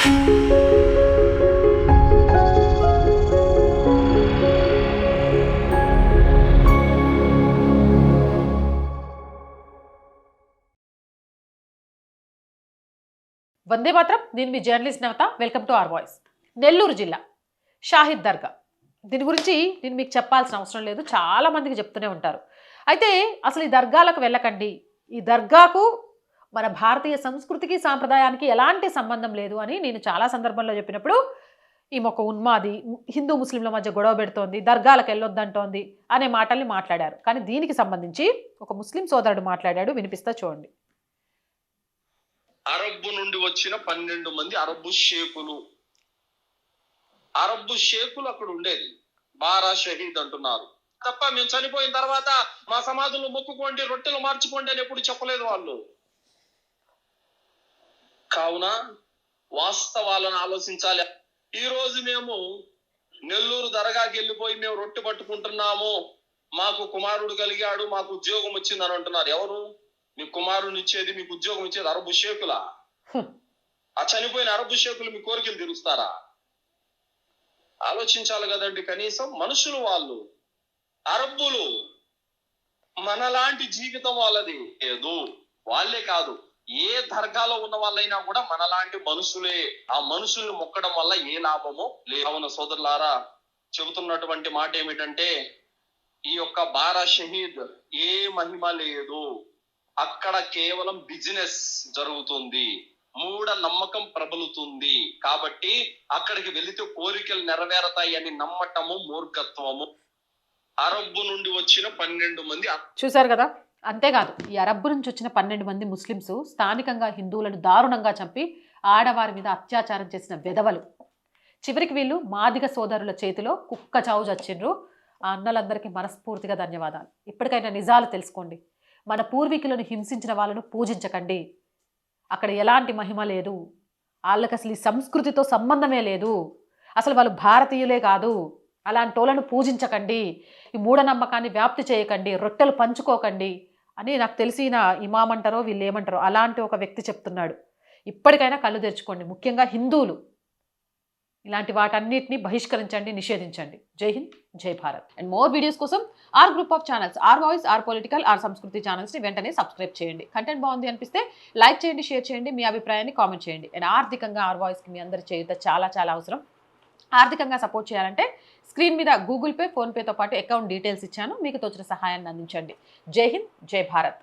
వందే మాత్రం. నేను మీ journalist Navatha. Welcome to our voice. Nellore జిల్లా షాహిద్ దర్గా, దీని గురించి నేను మీకు చెప్పాల్సిన అవసరం లేదు, చాలా మందికి చెప్తూనే ఉంటారు. అయితే అసలు ఈ దర్గాలకు వెళ్ళకండి, ఈ దర్గాకు మన భారతీయ సంస్కృతికి సాంప్రదాయానికి ఎలాంటి సంబంధం లేదు అని నేను చాలా సందర్భంలో చెప్పినప్పుడు ఈమె ఒక ఉన్మాది, హిందూ ముస్లింల మధ్య గొడవ పెడుతోంది, దర్గాలకు వెళ్ళొద్దంటోంది అనే మాటల్ని మాట్లాడారు. కానీ దీనికి సంబంధించి ఒక ముస్లిం సోదరుడు మాట్లాడాడు, వినిపిస్తా చూడండి. అరబ్బు నుండి వచ్చిన 12 మంది అరబ్బు షేకులు అక్కడ ఉండేది. బారా షహీద్ అంటున్నారు తప్ప మేము చనిపోయిన తర్వాత మా సమాధులు మొక్కుకోండి, రొట్టెలు మార్చుకోండి అని ఎప్పుడు చెప్పలేదు వాళ్ళు. కావున వాస్తవాలను ఆలోచించాలి. ఈ రోజు మేము నెల్లూరు దర్గాకి వెళ్ళిపోయి మేము రొట్టె పట్టుకుంటున్నాము, మాకు కుమారుడు కలిగాడు, మాకు ఉద్యోగం వచ్చిందని అంటున్నారు. ఎవరు మీ కుమారుని ఇచ్చేది, మీకు ఉద్యోగం ఇచ్చేది అరబ్బు షేకులా? ఆ చనిపోయిన అరబ్బు షేకులు మీ కోరికలు తీరుస్తారా? ఆలోచించాలి కదండి. కనీసం మనుషులు వాళ్ళు, అరబ్బులు, మనలాంటి జీవితం వాళ్ళది లేదు. వాళ్ళే కాదు, ఏ దర్గాలో ఉన్న వాళ్ళైనా కూడా మనలాంటి మనుషులే. ఆ మనుషుల్ని మొక్కడం వల్ల ఏ లాభమో లేవున సోదరులారా, చెబుతున్నటువంటి మాట ఏమిటంటే, ఈ యొక్క బారా షహీద్ ఏ మహిమ లేదు, అక్కడ కేవలం బిజినెస్ జరుగుతుంది, మూఢ నమ్మకం ప్రబలుతుంది. కాబట్టి అక్కడికి వెళితే కోరికలు నెరవేరతాయి అని నమ్మటము మూర్ఖత్వము. అరబ్బు నుండి వచ్చిన 12 మంది చూశారు కదా. అంతేకాదు, ఈ అరబ్బు నుంచి వచ్చిన 12 మంది ముస్లింస్ స్థానికంగా హిందువులను దారుణంగా చంపి ఆడవారి మీద అత్యాచారం చేసిన వెధవలు. చివరికి వీళ్ళు మాదిగ సోదరుల చేతిలో కుక్క చావు చచ్చిండ్రు. ఆ అన్నలందరికీ మనస్ఫూర్తిగా ధన్యవాదాలు. ఇప్పటికైనా నిజాలు తెలుసుకోండి. మన పూర్వీకులను హింసించిన వాళ్ళను పూజించకండి. అక్కడ ఎలాంటి మహిమ లేదు, వాళ్ళకి అసలు ఈ సంస్కృతితో సంబంధమే లేదు, అసలు వాళ్ళు భారతీయులే కాదు. అలాంటి వాళ్ళను పూజించకండి, ఈ మూఢనమ్మకాన్ని వ్యాప్తి చేయకండి, రొట్టెలు పంచుకోకండి అని నాకు తెలిసిన ఇమాం అంటారో వీళ్ళు ఏమంటారో అలాంటి ఒక వ్యక్తి చెప్తున్నాడు. ఇప్పటికైనా కళ్ళు తెరుచుకోండి. ముఖ్యంగా హిందువులు ఇలాంటి వాటన్నిటిని బహిష్కరించండి, నిషేధించండి. జై హింద్, జై భారత్. అండ్ మోర్ వీడియోస్ కోసం our group of channels, our voice, our political, our Samskriti ఛానల్స్ని వెంటనే సబ్స్క్రైబ్ చేయండి. కంటెంట్ బాగుంది అనిపిస్తే లైక్ చేయండి, షేర్ చేయండి, మీ అభిప్రాయాన్ని కామెంట్ చేయండి. అండ్ ఆర్థికంగా ఆర్ వాయిస్కి మీ అందరి చేయుత చాలా చాలా అవసరం. ఆర్థికంగా సపోర్ట్ చేయాలంటే స్క్రీన్ మీద గూగుల్ పే, ఫోన్పేతో పాటు అకౌంట్ డీటెయిల్స్ ఇచ్చాను, మీకు తోచిన సహాయాన్ని అందించండి. జై హింద్, జై భారత్.